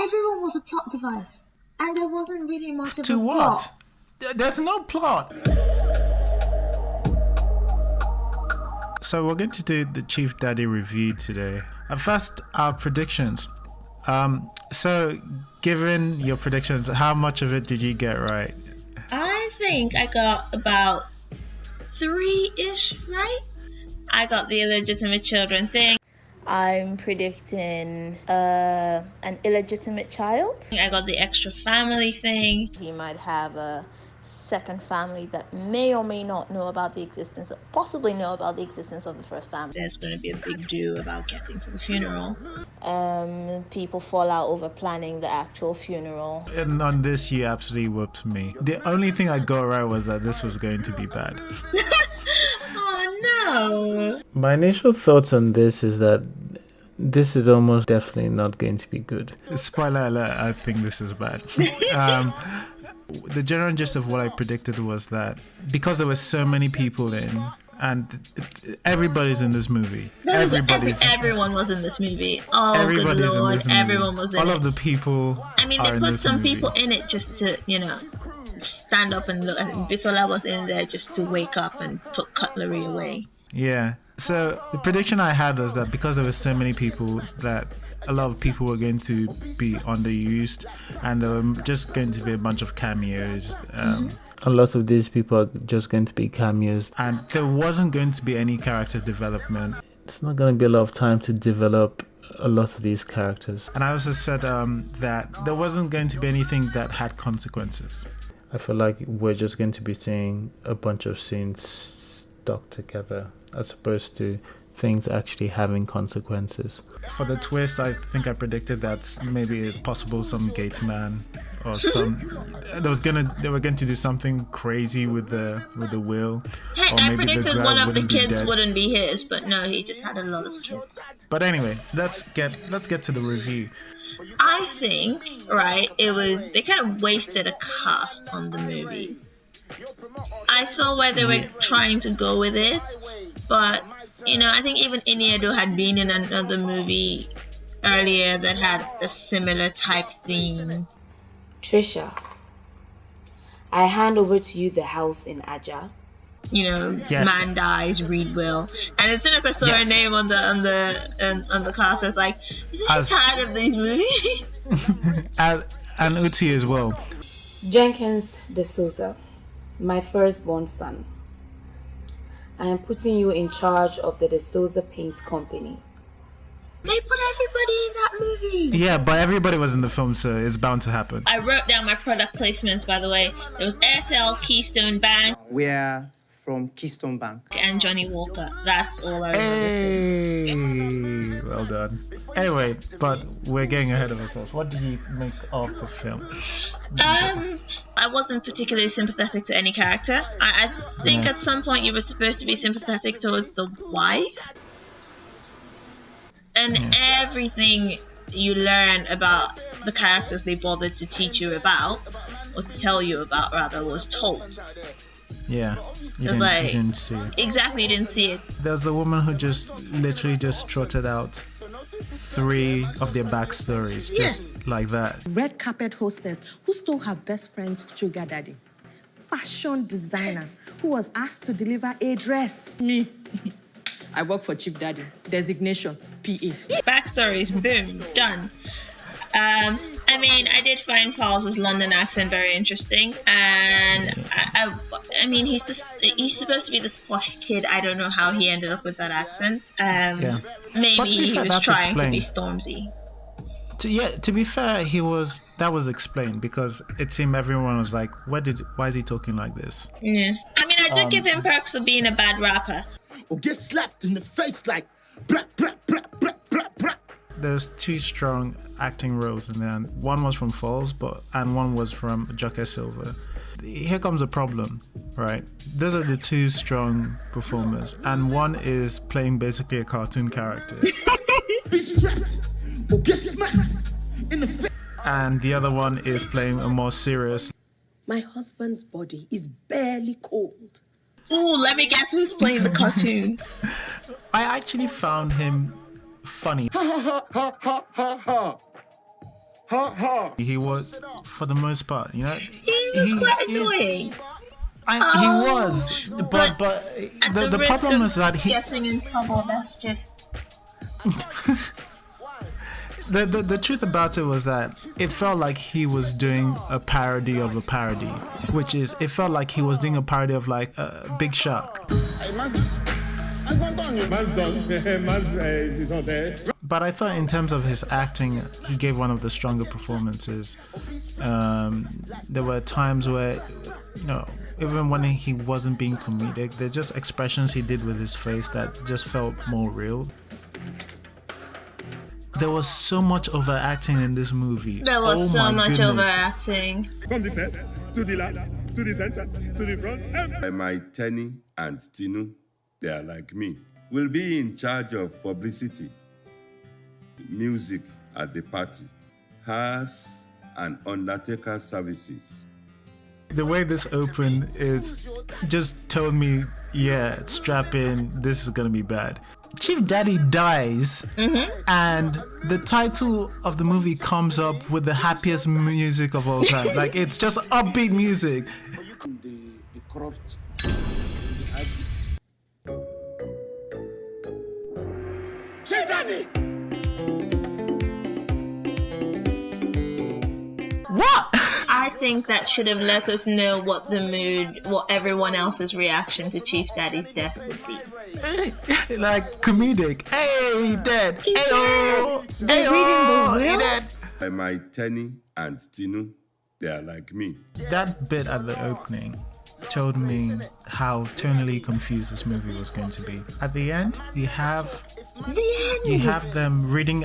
everyone was a plot device. And there wasn't really much of To a what? plot. There's no plot. So we're going to do the Chief Daddy review today. First, our predictions. So given your predictions, how much of it did you get right? I think I got about 3-ish right. I got the illegitimate children thing. I'm predicting an illegitimate child. I got the extra family thing. He might have a second family that may or may not know about the existence, or possibly know about the existence of the first family. There's going to be a big do about getting to the funeral. People fall out over planning the actual funeral. And on this, you absolutely whooped me. The only thing I got right was that this was going to be bad. Oh no! My initial thoughts on this is that this is almost definitely not going to be good. Spoiler alert, I think this is bad. The general gist of what I predicted was that because there were so many people in, and everybody's in this movie. Everyone was in this movie. Oh, everybody's good lord, in this movie. everyone was in All it. of the people. I mean, they are put in this some movie. people in it just to, stand up and look. I think Bisola was in there just to wake up and put cutlery away. Yeah. So the prediction I had was that because there were so many people, that a lot of people were going to be underused, and there were just going to be a bunch of cameos. A lot of these people are just going to be cameos. And there wasn't going to be any character development. It's not going to be a lot of time to develop a lot of these characters. And I also said that there wasn't going to be anything that had consequences. I feel like we're just going to be seeing a bunch of scenes stuck together as opposed to things actually having consequences. For the twist, I think I predicted that maybe possible some gate man or they were going to do something crazy with the will. Hey, or I maybe predicted the one guy of the wouldn't be kids dead. wouldn't be his, but no, he just had a lot of kids. But anyway, let's get to the review. I think, right, they kind of wasted a cast on the movie. I saw where they were trying to go with it, but, I think even Iniedo had been in another movie earlier that had a similar type theme. Trisha, I hand over to you the house in Aja. Man dies, Reed will. And as soon as I saw her name on the cast, I was like, is she tired of these movies? and Uti as well. Jenkins de Souza, my firstborn son. I am putting you in charge of the De Souza Paint Company. They put everybody in that movie. Yeah, but everybody was in the film, so it's bound to happen. I wrote down my product placements, by the way. There was Airtel, Keystone Bank. We're from Keystone Bank. And Johnny Walker. That's all I remember. Hey, well done. Anyway, but we're getting ahead of ourselves. What did you make of the film? I wasn't particularly sympathetic to any character. I think at some point you were supposed to be sympathetic towards the wife. And everything you learn about the characters they bothered to teach you about, or to tell you about rather, was told. Yeah. You didn't see it. Exactly, you didn't see it. There's a woman who just literally just trotted out 3 of their backstories, just like that. Red carpet hostess who stole her best friend's sugar daddy. Fashion designer who was asked to deliver a dress. Me. I work for Chief Daddy. Designation, PA. Backstories, boom, done. I did find Falls' London accent very interesting, and he's supposed to be this posh kid. I don't know how he ended up with that accent. Maybe he was trying to be Stormzy. To be fair, that was explained because it seemed everyone was like, why is he talking like this? Yeah. I do give him perks for being a bad rapper. Or get slapped in the face like blah, blah, blah, blah, blah, blah. There's 2 strong acting roles, and then one was from Falls, and one was from Joker Silva. Here comes a problem, right? Those are the 2 strong performers, and one is playing basically a cartoon character. Be strapped or get smacked in the face. And the other one is playing a more serious. My husband's body is barely cold. Ooh, let me guess who's playing the cartoon. I actually found him funny. Ha ha ha ha ha ha. Ha ha. He was, for the most part, you know, He was quite annoying. He was, but At the risk problem of is that he getting in trouble. That's just. the truth about it was that it felt like he was doing a parody of a parody, which is it felt like he was doing a parody of like Big Shark. But I thought in terms of his acting, he gave one of the stronger performances. There were times where, you know, even when he wasn't being comedic, there are just expressions he did with his face that just felt more real. There was so much overacting in this movie. There was so much goodness. overacting. From the first to the last, to the center, to the front. My Tenny and Tinu, they are like me, will be in charge of publicity, music at the party, hers and undertaker services. The way this opened is just told me, yeah, strap in, this is gonna be bad. Chief Daddy dies, and the title of the movie comes up with the happiest music of all time. Like, it's just upbeat music. The craft. Chief Daddy! What? I think that should have let us know what the mood, what everyone else's reaction to Chief Daddy's death would be. Like, comedic. Hey, dead. He's Hey-oh. dead. They're reading the He will? dead. My Tenny and Tinu, they are like me. That bit at the opening told me how tonally confused this movie was going to be. At the end, you have them reading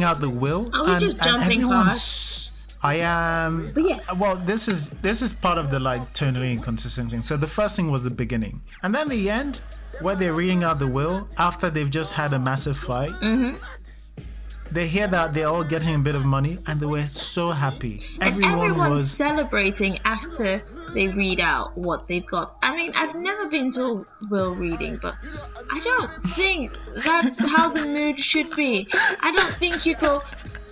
out the will, Are we just jumping everyone's. I am. But yeah. Well, this is part of the like tonally inconsistent thing. So the first thing was the beginning, and then the end, where they're reading out the will after they've just had a massive fight. They hear that they're all getting a bit of money, and they were so happy. And everyone's celebrating after they read out what they've got. I mean, I've never been to a will reading, but I don't think that's how the mood should be. I don't think you go,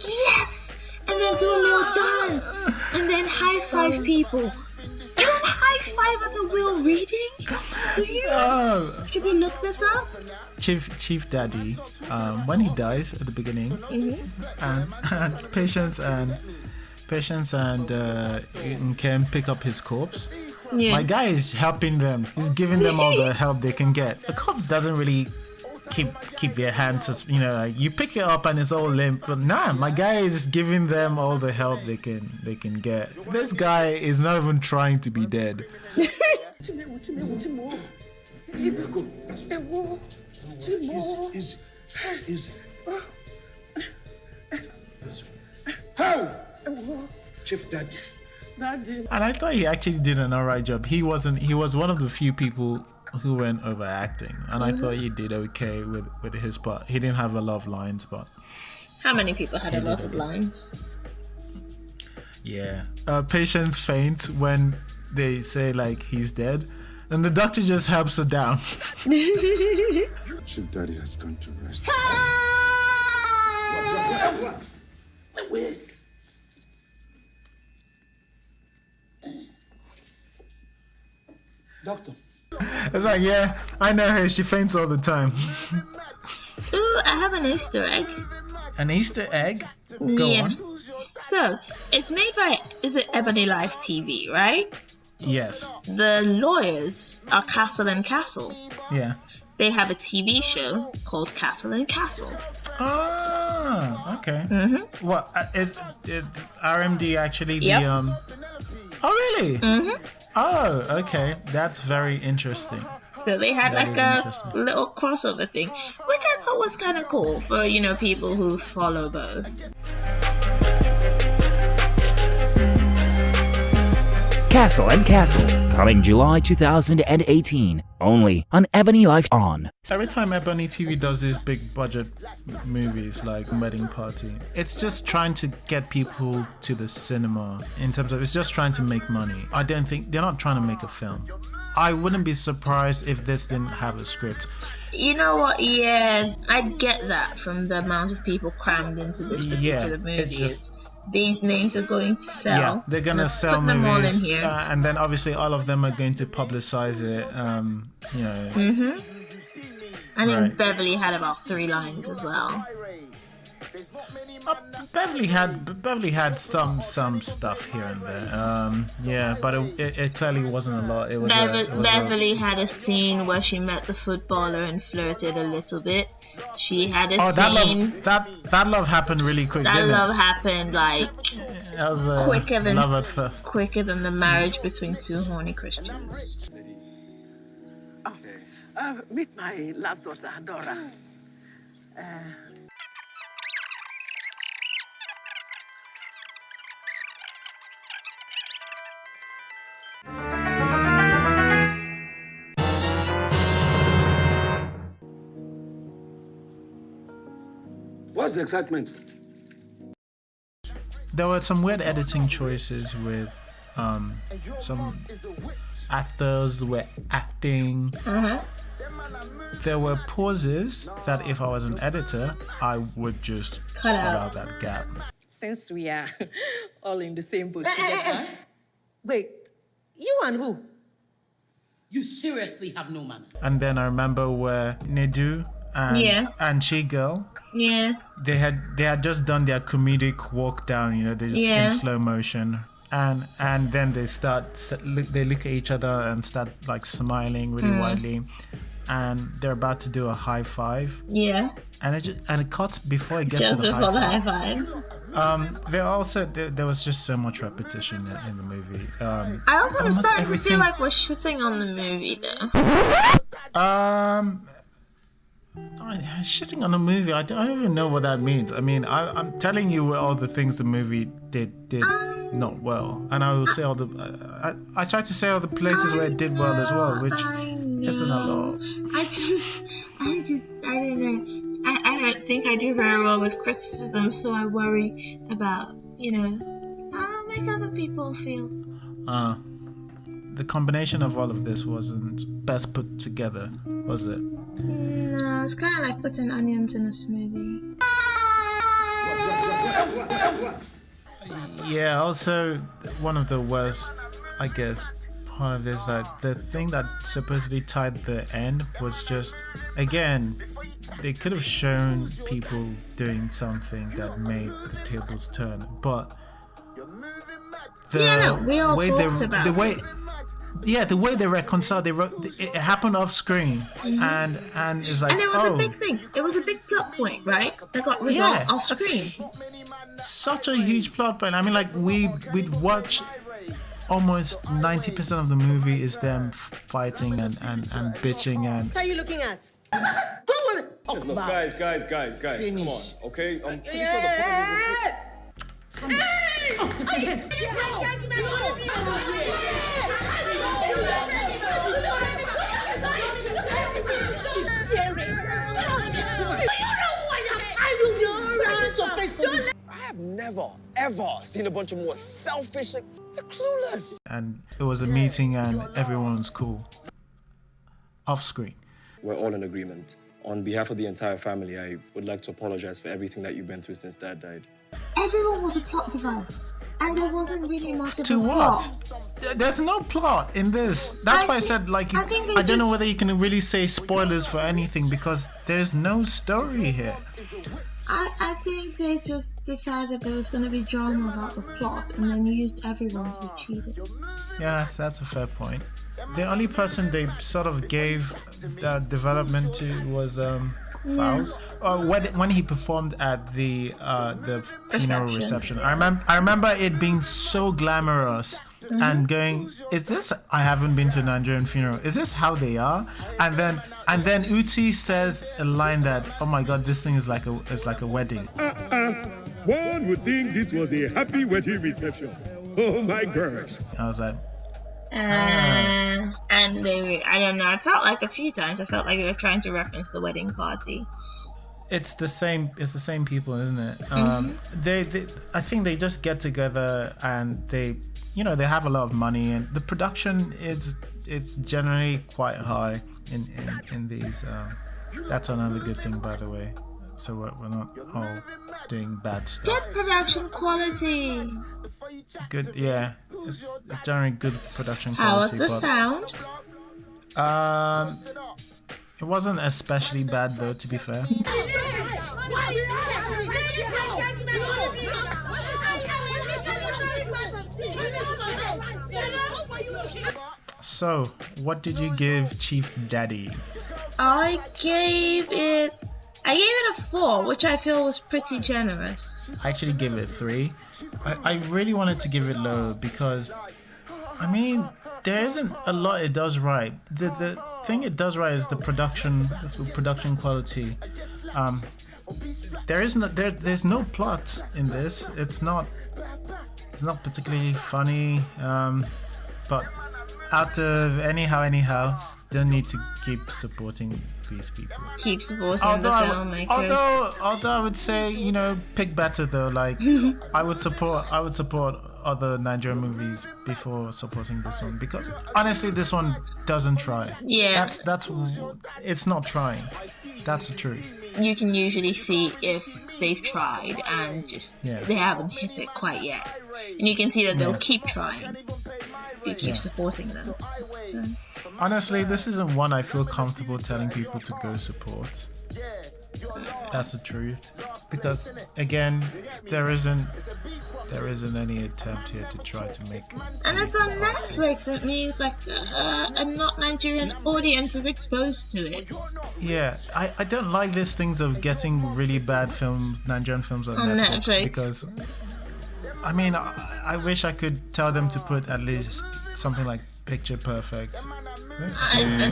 yes, and then do a little dance, and then high five people. You don't high five at a will reading? Do you? Should we look this up? Chief Daddy, when he dies at the beginning, and Patience and Ken pick up his corpse. Yeah. My guy is helping them. He's giving them all the help they can get. The corpse doesn't really keep their hands, you know, like you pick it up and it's all limp. But nah, my guy is giving them all the help they can get. This guy is not even trying to be dead. Chief Daddy. And I thought he actually did an alright job. He was one of the few people who went overacting, and I thought he did okay with his part. He didn't have a lot of lines, but How many people had a lot of lines? yeah. Patient faints when they say like he's dead, and the doctor just helps her down. Chief Daddy has gone to rest. Doctor. It's like, yeah, I know her. She faints all the time. Ooh, I have an Easter egg. An Easter egg? Go Yeah. on. So, it's made by, is it Ebony Life TV, right? Yes. The lawyers are Castle and Castle. Yeah. They have a TV show called Castle and Castle. Ah, okay. What is RMD actually Yep. the Oh really? Oh, okay. That's very interesting. So they had That like is a interesting. little crossover thing, which I thought was kind of cool for, you know, people who follow both. Castle and Castle, coming July 2018, only on Ebony Life On. Every time Ebony TV does these big budget movies like Wedding Party, it's just trying to get people to the cinema in terms of, it's just trying to make money. I don't think, they're not trying to make a film. I wouldn't be surprised if this didn't have a script. You know what? Yeah, I get that from the amount of people crammed into this particular movie. it's just, these names are going to sell. Yeah, they're gonna sell put them all in movies, here. And then obviously all of them are going to publicize it. You know. I think Right. Beverly had about 3 lines as well. Beverly had some stuff here and there. Yeah, but it clearly wasn't a lot. It was Beverly had a scene where she met the footballer and flirted a little bit. She had a scene. That love happened really quick. That didn't love it? happened like That was love at first. quicker than the marriage between 2 horny Christians. Meet my last daughter, Dora. What's the excitement? There were some weird editing choices with some actors were acting. There were pauses that if I was an editor, I would just cut out that gap. Since we are all in the same boat together. Wait, you and who? You seriously have no manners. And then I remember where Nedu and She Girl, they had just done their comedic walk down, you know, they just in slow motion. And then they look at each other and start like smiling really widely, and they're about to do a high five. Yeah. And it cuts before it gets to the high five. There was just so much repetition in the movie. I also am starting to feel like we're shitting on the movie though. Shitting on the movie, I don't even know what that means. I mean, I'm telling you all the things the movie did not well, and I will say all the. I tried to say all the places where it did well as well, which isn't a lot. I don't know. I don't think I do very well with criticism, so I worry about, I'll make other people feel. The combination of all of this wasn't best put together, was it? No, it's kind of like putting onions in a smoothie. Yeah, also, one of the worst, I guess, part of this, like, the thing that supposedly tied the end was just, again, they could have shown people doing something that made the tables turn, but the way they reconciled, it happened off screen, and it's like, and it was a big thing. It was a big plot point, right? That got resolved off screen. Such a huge plot point. I mean, like we'd watch almost 90% of the movie is them fighting and bitching and. What are you looking at? Don't worry. Talk Look, guys. Come on, okay? I'm pretty sure the point I have never, ever seen a bunch of more selfish, they're clueless. And it was a meeting and everyone was cool. Off screen. We're all in agreement. On behalf of the entire family, I would like to apologize for everything that you've been through since Dad died. Everyone was a plot device. And there wasn't really much of to a what? plot. There's no plot in this. That's why I said, like, I don't know whether you can really say spoilers for anything because there's no story here. I think they just decided there was going to be drama about the plot and then used everyone to be cheated. Yeah, that's a fair point. The only person they sort of gave development to was Fowles. When he performed at the funeral reception. I remember it being so glamorous and going, is this, I haven't been to a Nigerian funeral, is this how they are? And then Uti says a line that, oh my god, this thing is like a wedding. One would think this was a happy wedding reception. Oh my gosh. I was like, and I don't know, I felt like a few times, I felt like they were trying to reference the wedding party. It's the same people, isn't it? They I think they just get together and they have a lot of money, and the production it's generally quite high in these. That's another good thing, by the way. so we're not all doing bad stuff. Good production quality. Good, yeah. It's generally good production How was quality. the sound? It wasn't especially bad though, to be fair. So, what did you give Chief Daddy? I gave it a 4, which I feel was pretty generous. I actually gave it 3. I really wanted to give it low because, I mean, there isn't a lot it does right. The thing it does right is the production quality. There's no plot in this. It's not particularly funny. But out of anyhow, still need to keep supporting these people. Keep supporting the filmmakers. Although I would say, pick better though. Like I would support other Nigerian movies before supporting this one, because honestly this one doesn't try. Yeah. That's it's not trying. That's the truth. You can usually see if they've tried and just they haven't hit it quite yet. And you can see that they'll keep trying if you keep supporting them. So. Honestly, this isn't one I feel comfortable telling people to go support. That's the truth. Because again, there isn't any attempt here to try to make. And it's on Netflix. It means like a not Nigerian audience is exposed to it. Yeah, I don't like these things of getting really bad films, Nigerian films on Netflix, because I mean, I wish I could tell them to put at least something like Picture Perfect. I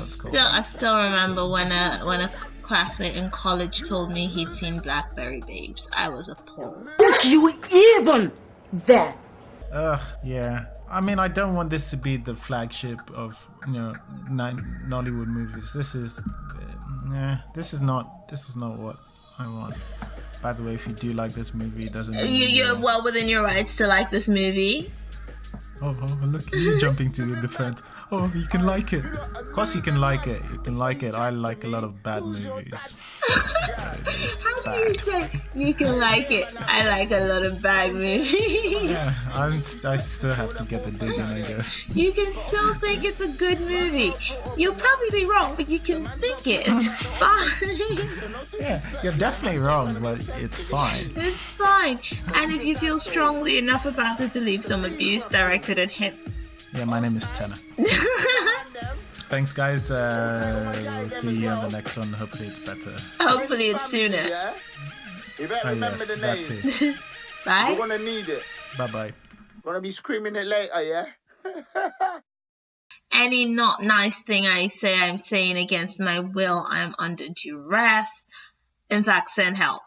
still remember when a classmate in college told me he'd seen Blackberry Babes. I was appalled. You even there? Yeah. I mean, I don't want this to be the flagship of Nollywood movies. This is not what I want. By the way, if you do like this movie, it doesn't mean you're well within your rights to like this movie. Oh, look, you jumping to the defense. Oh, you can like it. Of course you can like it. You can like it. I like a lot of bad movies. How do you say you can like it? I like a lot of bad movies. Yeah, I still have to get the dig in, I guess. You can still think it's a good movie. You'll probably be wrong, but you can think it. It's fine. Yeah, you're definitely wrong, but it's fine. It's fine. And if you feel strongly enough about it to leave some abuse directed at him. Yeah, my name is Tenna. Thanks, guys. We'll see you on the next one. Hopefully it's better. Hopefully it's sooner. You better remember the name. That too. Bye. You're gonna need it. Bye-bye. Gonna be screaming it later, yeah? Any not nice thing I say, I'm saying against my will. I'm under duress. In fact, send help.